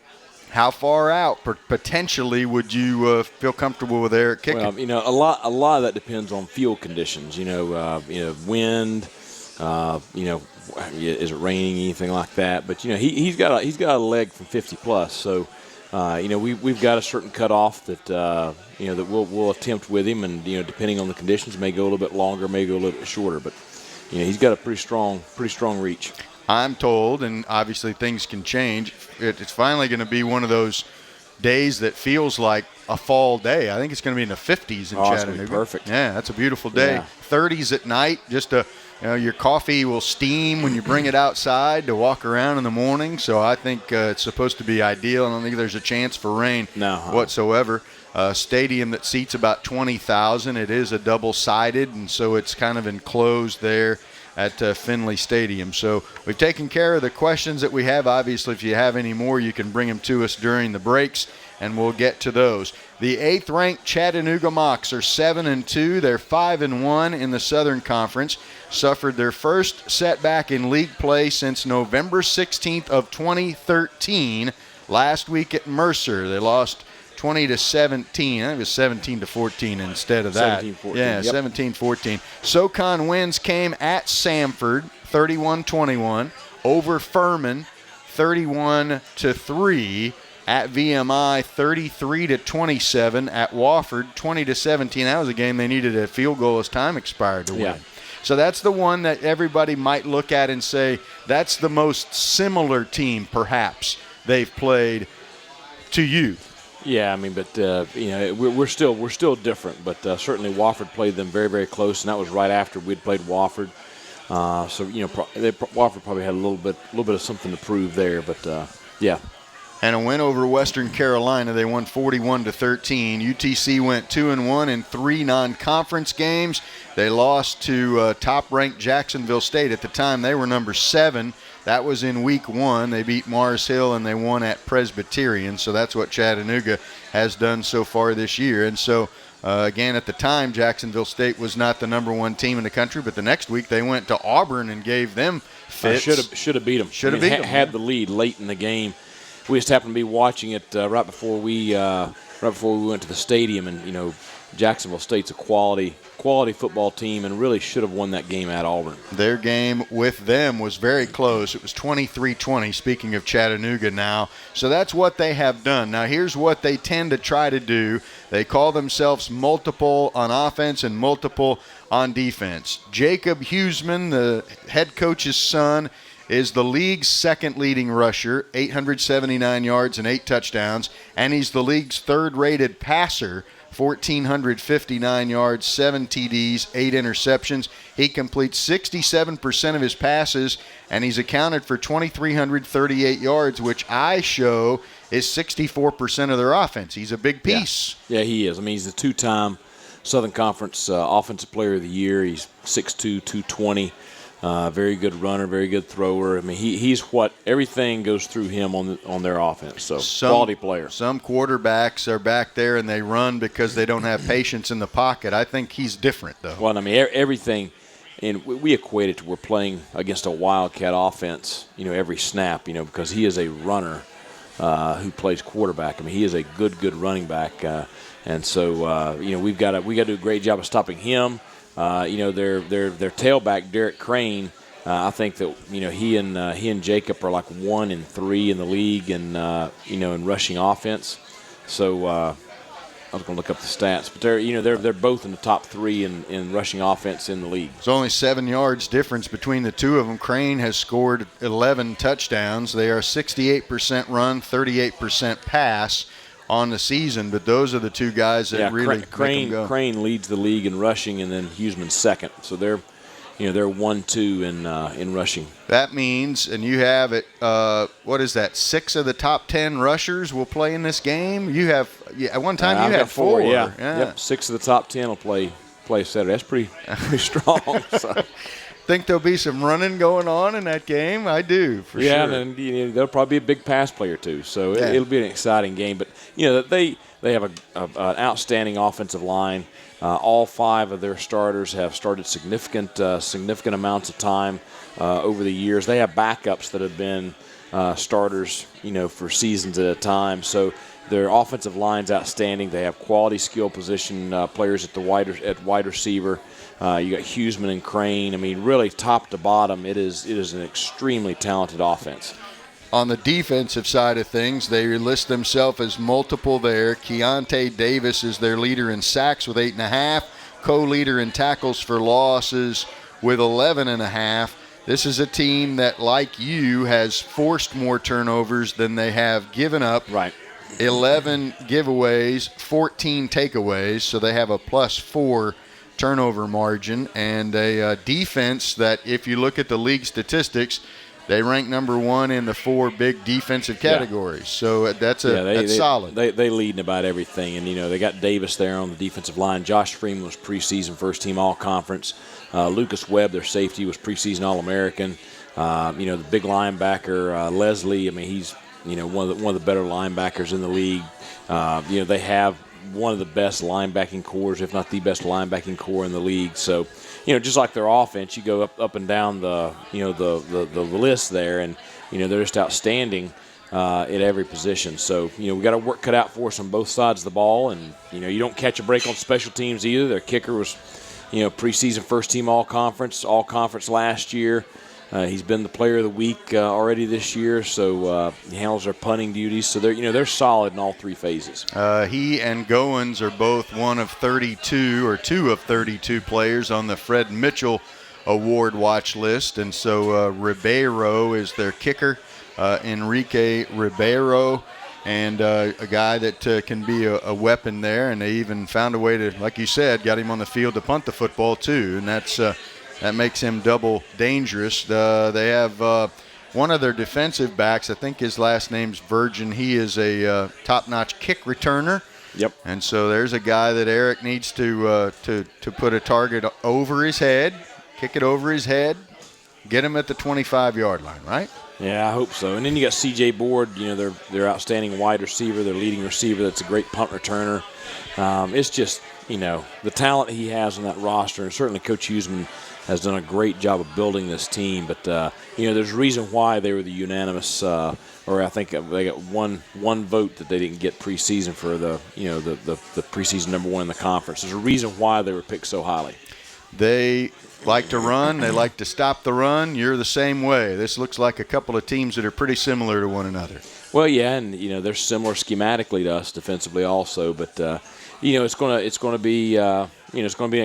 how far out potentially would you feel comfortable with Eric kicking? Well, a lot of that depends on field conditions. Wind. Is it raining, anything like that? But he's got a leg from 50 plus. So we've got a certain cutoff that that we'll attempt with him, and depending on the conditions, may go a little bit longer, may go a little bit shorter. But he's got a pretty strong reach. I'm told, and obviously things can change, it's finally going to be one of those days that feels like a fall day. I think it's going to be in the 50s in Chattanooga. It's going to be perfect. Yeah, that's a beautiful day. Yeah. 30s at night, your coffee will steam when you bring it outside to walk around in the morning. So I think it's supposed to be ideal. I don't think there's a chance for rain whatsoever. Stadium that seats about 20,000. It is a double-sided, and so it's kind of enclosed there at Finley Stadium. So we've taken care of the questions that we have. Obviously, if you have any more, you can bring them to us during the breaks, and we'll get to those. The 8th-ranked Chattanooga Mocs are 7-2. They're 5-1 in the Southern Conference. Suffered their first setback in league play since November 16th of 2013, last week at Mercer. They lost 20-17. I think it was 17-14 instead of that. 17-14. Yeah, yep. 17-14. SoCon wins came at Samford, 31-21, over Furman, 31-3. At VMI, 33-27. At Wofford, 20-17. That was a game they needed a field goal as time expired to win. Yeah. So that's the one that everybody might look at and say that's the most similar team, perhaps, they've played to you. Yeah, but we're still different. But certainly Wofford played them very, very close, and that was right after we'd played Wofford. Wofford probably had a little bit of something to prove there. But yeah. And a win over Western Carolina. They won 41-13. UTC went 2-1 in 3 non-conference games. They lost to top-ranked Jacksonville State. At the time, they were number 7. That was in week 1. They beat Mars Hill, and they won at Presbyterian. So that's what Chattanooga has done so far this year. And so, again, at the time, Jacksonville State was not the number 1 team in the country. But the next week, they went to Auburn and gave them fits. Should have beat them. Should have beat them. Had the lead late in the game. We just happened to be watching it right before we went to the stadium, and Jacksonville State's a quality football team, and really should have won that game at Auburn. Their game with them was very close. It was 23-20. Speaking of Chattanooga now, so that's what they have done. Now here's what they tend to try to do. They call themselves multiple on offense and multiple on defense. Jacob Huseman, the head coach's son, is the league's second leading rusher, 879 yards and 8 touchdowns, and he's the league's third-rated passer, 1,459 yards, 7 TDs, 8 interceptions. He completes 67% of his passes, and he's accounted for 2,338 yards, which I show is 64% of their offense. He's a big piece. Yeah, he is. He's the 2-time Southern Conference Offensive Player of the Year. He's 6'2", 220. Very good runner, very good thrower. He's what everything goes through him on their offense. So quality player. Some quarterbacks are back there and they run because they don't have patience in the pocket. I think he's different, though. Well, everything, and we equate it to we're playing against a Wildcat offense. Every snap. Because he is a runner who plays quarterback. He is a good running back, and so we've got to do a great job of stopping him. Their tailback Derek Crane. I think that he and Jacob are like 1 and 3 in the league, and in rushing offense. So I was going to look up the stats, but they're both in the top 3 in rushing offense in the league. There's only 7 yards difference between the two of them. Crane has scored 11 touchdowns. They are 68% run, 38% pass on the season, but those are the two guys that really make them go. Crane leads the league in rushing, and then Huseman second. So they're 1-2 in rushing. That means, and you have it. What is that? 6 of the top 10 rushers will play in this game. You have at one time you had 4. Yeah. Yep. 6 of the top 10 will play Saturday. That's pretty strong. So. think there'll be some running going on in that game. I do, for sure. Yeah, and then there'll probably be a big pass player too. So it'll be an exciting game. But they have an outstanding offensive line. All 5 of their starters have started significant amounts of time over the years. They have backups that have been starters, for seasons at a time. So their offensive line's outstanding. They have quality skill position players at wide receiver. You got Huseman and Crane. I mean, really top to bottom, it is an extremely talented offense. On the defensive side of things, they list themselves as multiple there. Keontae Davis is their leader in sacks with 8.5, co-leader in tackles for losses with 11.5. This is a team that, like you, has forced more turnovers than they have given up. Right. 11 giveaways, 14 takeaways, so they have a +4 turnover margin, and a defense that, if you look at the league statistics, they rank number 1 in the 4 big defensive categories. So that's solid. They lead in about everything, and they got Davis there on the defensive line. Josh Freeman was preseason first-team All-Conference. Lucas Webb, their safety, was preseason All-American. The big linebacker Leslie. I mean, he's one of the better linebackers in the league. They have one of the best linebacking cores, if not the best linebacking core in the league. So, just like their offense, you go up and down the list there, and they're just outstanding at every position. So, we got to work cut out for us on both sides of the ball, and you don't catch a break on special teams either. Their kicker was preseason first team all conference last year. He's been the player of the week already this year, so he handles their punting duties. So they're solid in all 3 phases. He and Goins are both one of 32 or 2 of 32 players on the Fred Mitchell Award watch list, and so Ribeiro is their kicker, Enrique Ribeiro, and a guy that can be a weapon there. And they even found a way to, like you said, got him on the field to punt the football too, and that makes him double dangerous. They have one of their defensive backs, I think his last name's Virgin. He is a top-notch kick returner. Yep. And so there's a guy that Eric needs to put a target over his head, kick it over his head, get him at the 25-yard line, right? Yeah, I hope so. And then you got C.J. Board, their outstanding wide receiver, their leading receiver. That's a great punt returner. It's just, the talent he has on that roster, and certainly Coach Huseman has done a great job of building this team. But, there's a reason why they were the unanimous, or I think they got one vote that they didn't get preseason for the preseason number 1 in the conference. There's a reason why they were picked so highly. They like to run. They like to stop the run. You're the same way. This looks like a couple of teams that are pretty similar to one another. Well, yeah, and they're similar schematically to us defensively also. But it's going to be an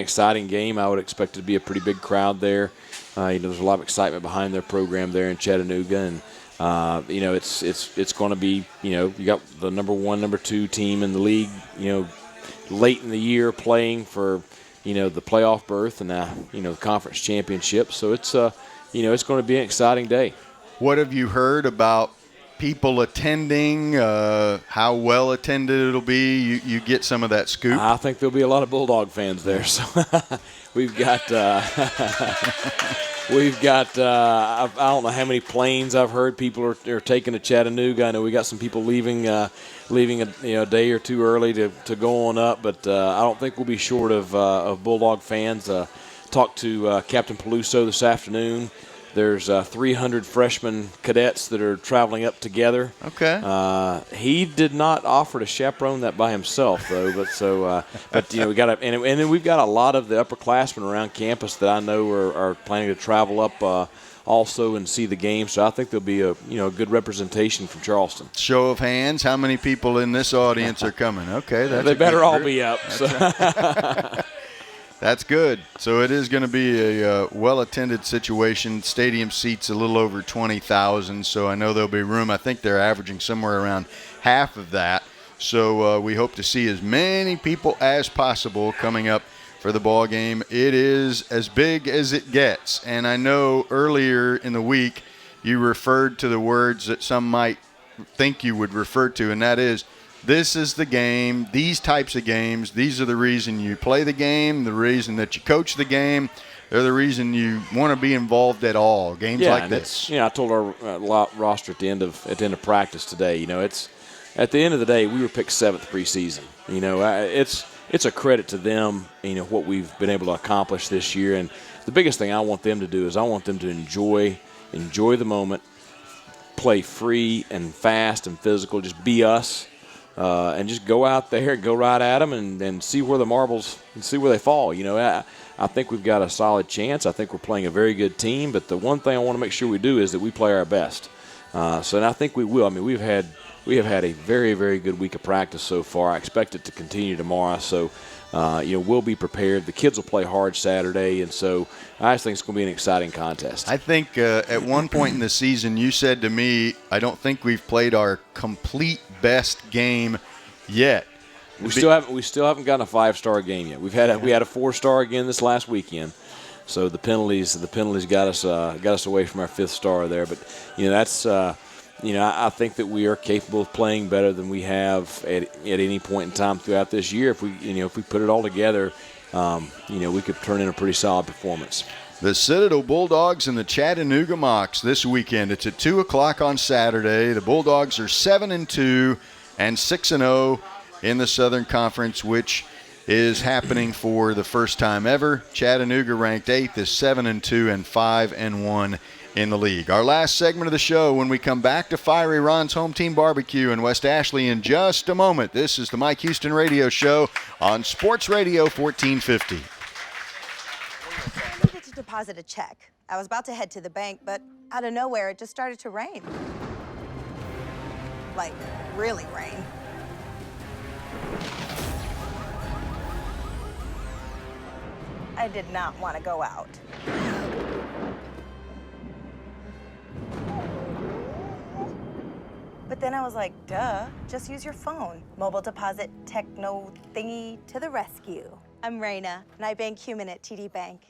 exciting game. I would expect it to be a pretty big crowd there. There's a lot of excitement behind their program there in Chattanooga, and it's going to be you got the number 1, number 2 team in the league. Late in the year playing for the playoff berth and the conference championship. So it's going to be an exciting day. What have you heard about people attending? How well attended it'll be? You get some of that scoop. I think there'll be a lot of Bulldog fans there. So we've got I don't know how many planes I've heard people are taking to Chattanooga. I know we got some people leaving a day or two early to go on up, but I don't think we'll be short of Bulldog fans. Talked to Captain Peluso this afternoon. There's 300 freshman cadets that are traveling up together. Okay. He did not offer to chaperone that by himself, though. But we got and then we've got a lot of the upperclassmen around campus that I know are planning to travel up also and see the game. So I think there'll be a good representation from Charleston. Show of hands, how many people in this audience are coming? Okay, they better all be up. So. That's good. So it is going to be a well-attended situation. Stadium seats a little over 20,000, so I know there'll be room. I think they're averaging somewhere around half of that. So we hope to see as many people as possible coming up for the ball game. It is as big as it gets. And I know earlier in the week you referred to the words that some might think you would refer to, and that is, this is the game, these types of games, these are the reason you play the game, the reason that you coach the game. they're the reason you want to be involved at all. Games like this. I told our roster at the end of practice today. It's at the end of the day, we were picked 7th preseason. It's a credit to them. What we've been able to accomplish this year, and the biggest thing I want them to do is I want them to enjoy the moment, play free and fast and physical, just be us. And just go out there and go right at them and see where the marbles and see where they fall. I think we've got a solid chance. I think we're playing a very good team. But the one thing I want to make sure we do is that we play our best. And I think we will. I mean, we have had a very, very good week of practice so far. I expect it to continue tomorrow. So, we'll be prepared. The kids will play hard Saturday. And so I just think it's going to be an exciting contest. I think at one point in the season you said to me, I don't think we've played our complete best game yet. We still haven't gotten a 5-star game yet. We had a 4-star again this last weekend. So the penalties got us away from our 5th star there. But that's I think that we are capable of playing better than we have at any point in time throughout this year. If we put it all together, we could turn in a pretty solid performance. The Citadel Bulldogs and the Chattanooga Mocs this weekend. It's at 2 o'clock on Saturday. The Bulldogs are 7-2 and 6-0 in the Southern Conference, which is happening for the first time ever. Chattanooga, ranked 8th, is 7-2 and 5-1 in the league. Our last segment of the show when we come back to Fiery Ron's Home Team Barbecue in West Ashley in just a moment. This is the Mike Houston Radio Show on Sports Radio 1450. I needed to deposit a check. I was about to head to the bank, but out of nowhere, it just started to rain. Like, really rain. I did not want to go out. But then I was like, duh, just use your phone. Mobile deposit techno thingy to the rescue. I'm Raina, and I bank human at TD Bank.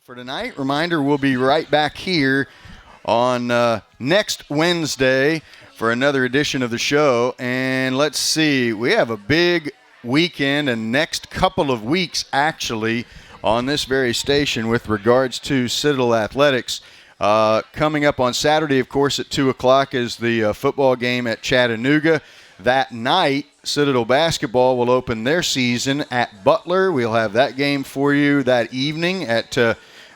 For tonight, reminder, we'll be right back here on next Wednesday for another edition of the show. And let's see, we have a big weekend and next couple of weeks, actually, on this very station with regards to Citadel Athletics. Coming up on Saturday, of course, at 2 o'clock is the football game at Chattanooga. That night, Citadel basketball will open their season at Butler. We'll have that game for you that evening at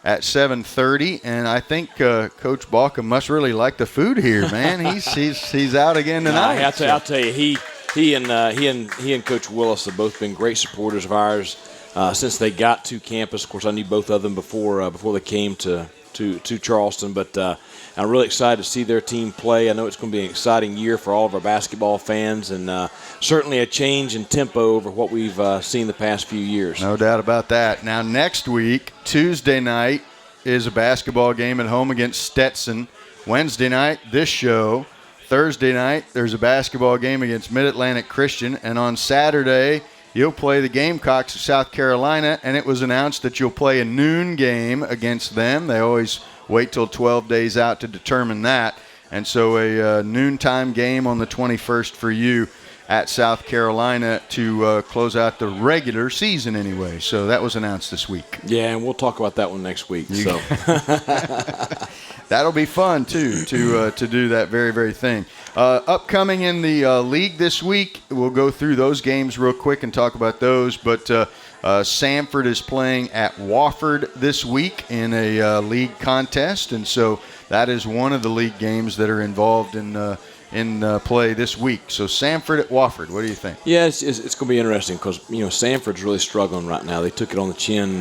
7:30, and I think Coach Balka must really like the food here, man. He's out again tonight. I'll tell you, he and Coach Willis have both been great supporters of ours since they got to campus. Of course, I knew both of them before they came to Charleston, but I'm really excited to see their team play. I know it's going to be an exciting year for all of our basketball fans, and certainly a change in tempo over what we've seen the past few years. No doubt about that. Now, next week, Tuesday night, is a basketball game at home against Stetson. Wednesday night, this show. Thursday night, there's a basketball game against Mid-Atlantic Christian. And on Saturday, you'll play the Gamecocks of South Carolina, and it was announced that you'll play a noon game against them. They always wait till 12 days out to determine that. And so a noontime game on the 21st for you at South Carolina to close out the regular season anyway. So that was announced this week. Yeah, and we'll talk about that one next week. So that'll be fun, too, to do that very, very thing. Upcoming in the league this week, we'll go through those games real quick and talk about those. But Samford is playing at Wofford this week in a league contest. And so that is one of the league games that are involved in play this week. So Samford at Wofford, what do you think? Yeah, it's going to be interesting because, Samford's really struggling right now. They took it on the chin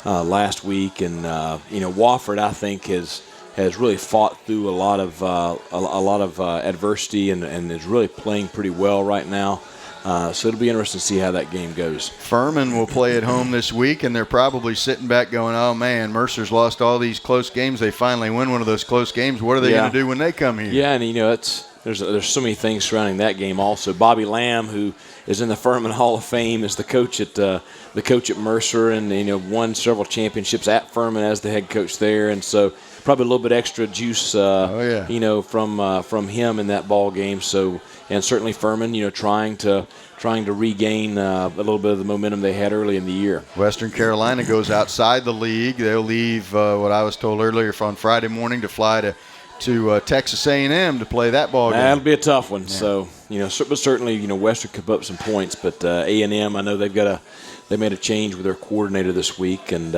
last week, and, Wofford, I think, has really fought through a lot of adversity and is really playing pretty well right now. So it'll be interesting to see how that game goes. Furman will play at home this week, and they're probably sitting back going, oh, man, Mercer's lost all these close games. They finally win one of those close games. What are they going to do when they come here? Yeah, and, there's so many things surrounding that game also. Bobby Lamb, who is in the Furman Hall of Fame, is the coach at Mercer, and won several championships at Furman as the head coach there, and so probably a little bit extra juice, from him in that ball game. So, and certainly Furman, trying to regain a little bit of the momentum they had early in the year. Western Carolina goes outside the league. They'll leave what I was told earlier on Friday morning to fly to Texas A&M to play that ball game. That'll be a tough one. Yeah. So, but certainly, Western could put up some points, but A&M, I know they made a change with their coordinator this week, and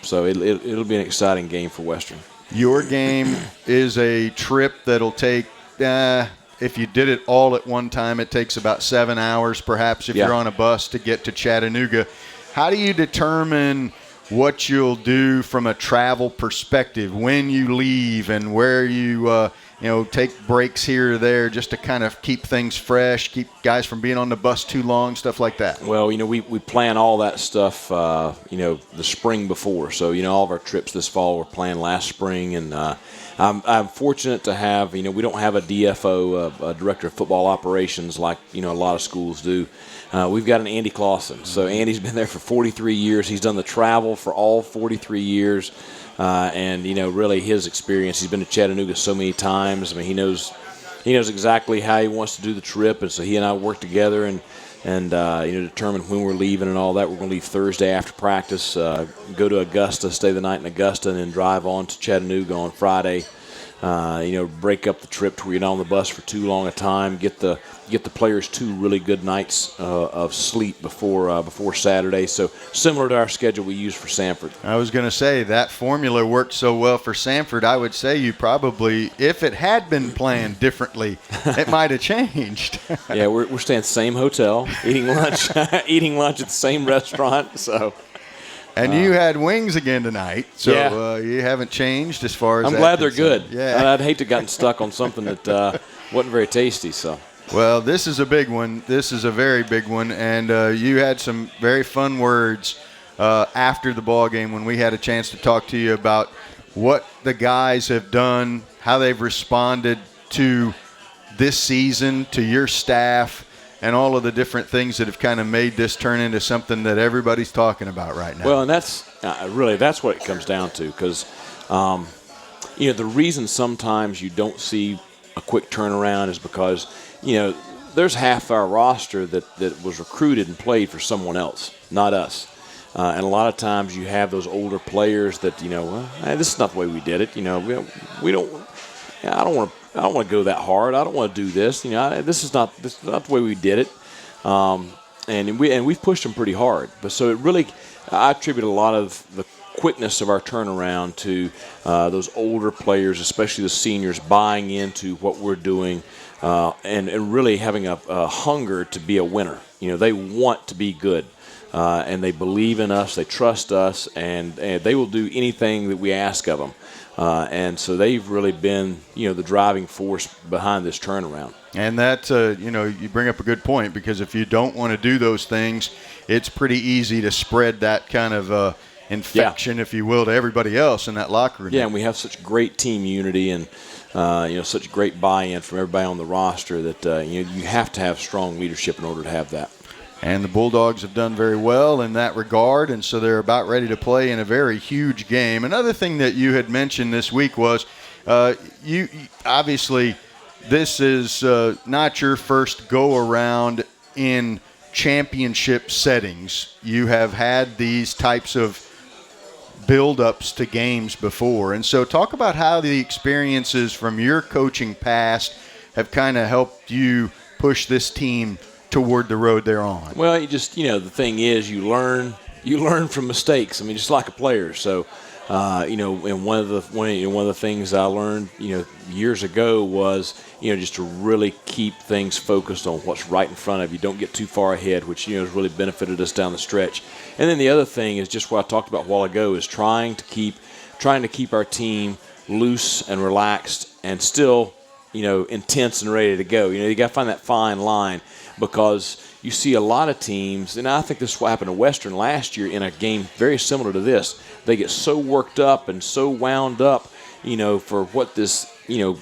so it'll be an exciting game for Western. Your game is a trip that'll take. If you did it all at one time, it takes about 7 hours, perhaps, if you're on a bus to get to Chattanooga. How do you determine what you'll do from a travel perspective when you leave and where you take breaks here or there just to kind of keep things fresh, keep guys from being on the bus too long, stuff like that? Well, we plan all that stuff, the spring before. So, all of our trips this fall were planned last spring, and I'm fortunate to have, we don't have a DFO, a director of football operations like, a lot of schools do. We've got an Andy Clausen. So Andy's been there for 43 years. He's done the travel for all 43 years. And, really his experience, he's been to Chattanooga so many times. I mean, he knows exactly how he wants to do the trip. And so he and I work together and determine when we're leaving and all that. We're going to leave Thursday after practice, go to Augusta, stay the night in Augusta, and then drive on to Chattanooga on Friday. Break up the trip to where you're not on the bus for too long a time. Get the players 2 really good nights of sleep before Saturday. So similar to our schedule we use for Samford. I was going to say that formula worked so well for Samford. I would say you probably, if it had been planned differently, it might have changed. Yeah, we're staying at the same hotel, eating lunch at the same restaurant. So. And you had wings again tonight, so you haven't changed as far as I'm glad they're good. Yeah. I'd hate to have gotten stuck on something that wasn't very tasty. So. Well, this is a big one. This is a very big one, and you had some very fun words after the ball game when we had a chance to talk to you about what the guys have done, how they've responded to this season, to your staff, and all of the different things that have kind of made this turn into something that everybody's talking about right now. Well, and that's what it comes down to, because the reason sometimes you don't see a quick turnaround is because there's half our roster that was recruited and played for someone else, not us. And a lot of times you have those older players that this is not the way we did it. We don't. I don't want to go that hard. I don't want to do this. This is not the way we did it. And we've pushed them pretty hard. But so it really, I attribute a lot of the quickness of our turnaround to those older players, especially the seniors, buying into what we're doing and really having a hunger to be a winner. They want to be good. And they believe in us, they trust us, and they will do anything that we ask of them. And so they've really been, the driving force behind this turnaround. And that, you bring up a good point, because if you don't want to do those things, it's pretty easy to spread that kind of, infection, if you will, to everybody else in that locker room. Yeah, and we have such great team unity and such great buy-in from everybody on the roster that you have to have strong leadership in order to have that. And the Bulldogs have done very well in that regard, and so they're about ready to play in a very huge game. Another thing that you had mentioned this week was you obviously this is not your first go-around in championship settings. You have had these types of build-ups to games before. And so talk about how the experiences from your coaching past have kind of helped you push this team toward the road they're on. Well, you just, the thing is you learn from mistakes. I mean, just like a player. So, and one of the things I learned, years ago was, just to really keep things focused on what's right in front of you. Don't get too far ahead, which, has really benefited us down the stretch. And then the other thing is just what I talked about a while ago is trying to keep our team loose and relaxed and still, intense and ready to go. You got to find that fine line, because you see a lot of teams, and I think this is what happened to Western last year in a game very similar to this. They get so worked up and so wound up, for what this,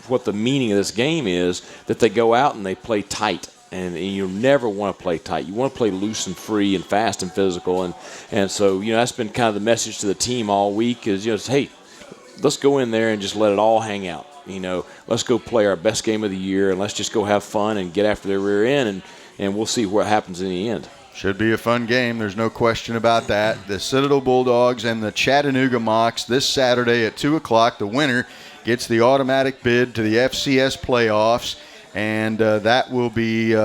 what the meaning of this game is, that they go out and they play tight. And you never want to play tight. You want to play loose and free and fast and physical. And so, that's been kind of the message to the team all week is, hey, let's go in there and just let it all hang out. Let's go play our best game of the year, and let's just go have fun and get after their rear end, and we'll see what happens in the end. Should be a fun game. There's no question about that. The Citadel Bulldogs and the Chattanooga Mocs this Saturday at 2 o'clock. The winner gets the automatic bid to the FCS playoffs, and that will be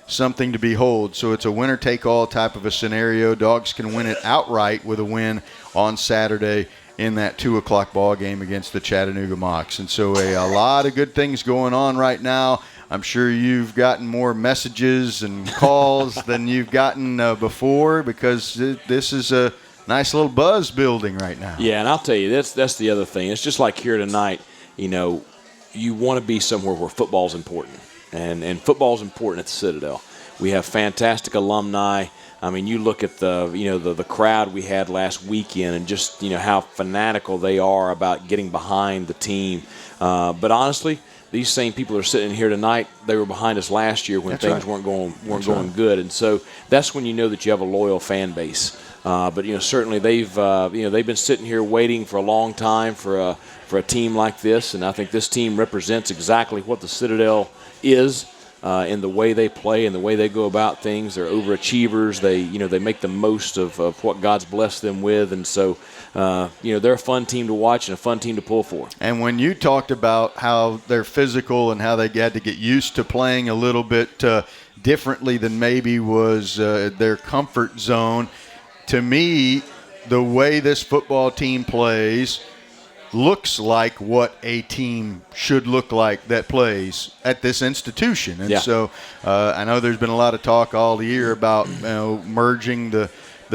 something to behold. So it's a winner-take-all type of a scenario. Dogs can win it outright with a win on Saturday in that 2 o'clock ball game against the Chattanooga Mocs. And so a lot of good things going on right now. I'm sure you've gotten more messages and calls than you've gotten before, because this is a nice little buzz building right now. Yeah, and I'll tell you, that's the other thing. It's just like here tonight, you want to be somewhere where football's important. And football's important at the Citadel. We have fantastic alumni. I mean, you look at the crowd we had last weekend, and just how fanatical they are about getting behind the team. But honestly, these same people that are sitting here tonight, they were behind us last year when things weren't going good, and so that's when you know that you have a loyal fan base. But certainly they've been sitting here waiting for a long time for a team like this, and I think this team represents exactly what the Citadel is. In the way they play and the way they go about things. They're overachievers. They make the most of what God's blessed them with, and so they're a fun team to watch and a fun team to pull for. And when you talked about how they're physical and how they had to get used to playing a little bit differently than maybe was their comfort zone, to me, the way this football team plays looks like what a team should look like that plays at this institution. And so I know there's been a lot of talk all year about merging the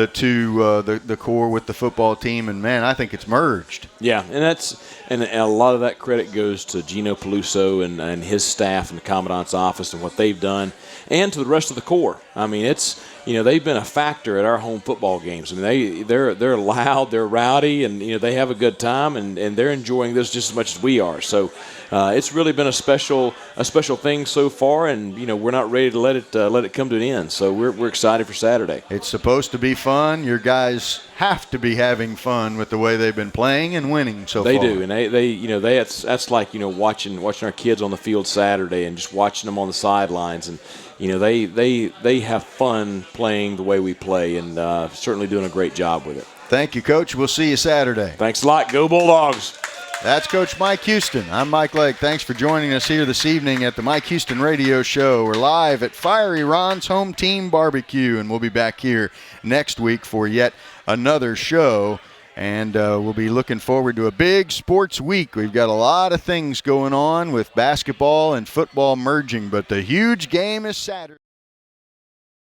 two, the core with the football team, and man, I think it's merged. Yeah, and a lot of that credit goes to Gino Peluso and his staff and the Commandant's office and what they've done, and to the rest of the core. I mean, it's they've been a factor at our home football games. I mean, they're loud, they're rowdy, and they have a good time, and they're enjoying this just as much as we are. So it's really been a special thing so far, and we're not ready to let it come to an end. So we're excited for Saturday. It's supposed to be fun. Your guys have to be having fun with the way they've been playing and winning so far. They do, and that's like watching our kids on the field Saturday and just watching them on the sidelines, and they have fun playing the way we play, and certainly doing a great job with it. Thank you, Coach. We'll see you Saturday. Thanks a lot. Go Bulldogs. That's Coach Mike Houston. I'm Mike Lake. Thanks for joining us here this evening at the Mike Houston Radio Show. We're live at Fiery Ron's Home Team Barbecue, and we'll be back here next week for yet another show. And we'll be looking forward to a big sports week. We've got a lot of things going on with basketball and football merging, but the huge game is Saturday.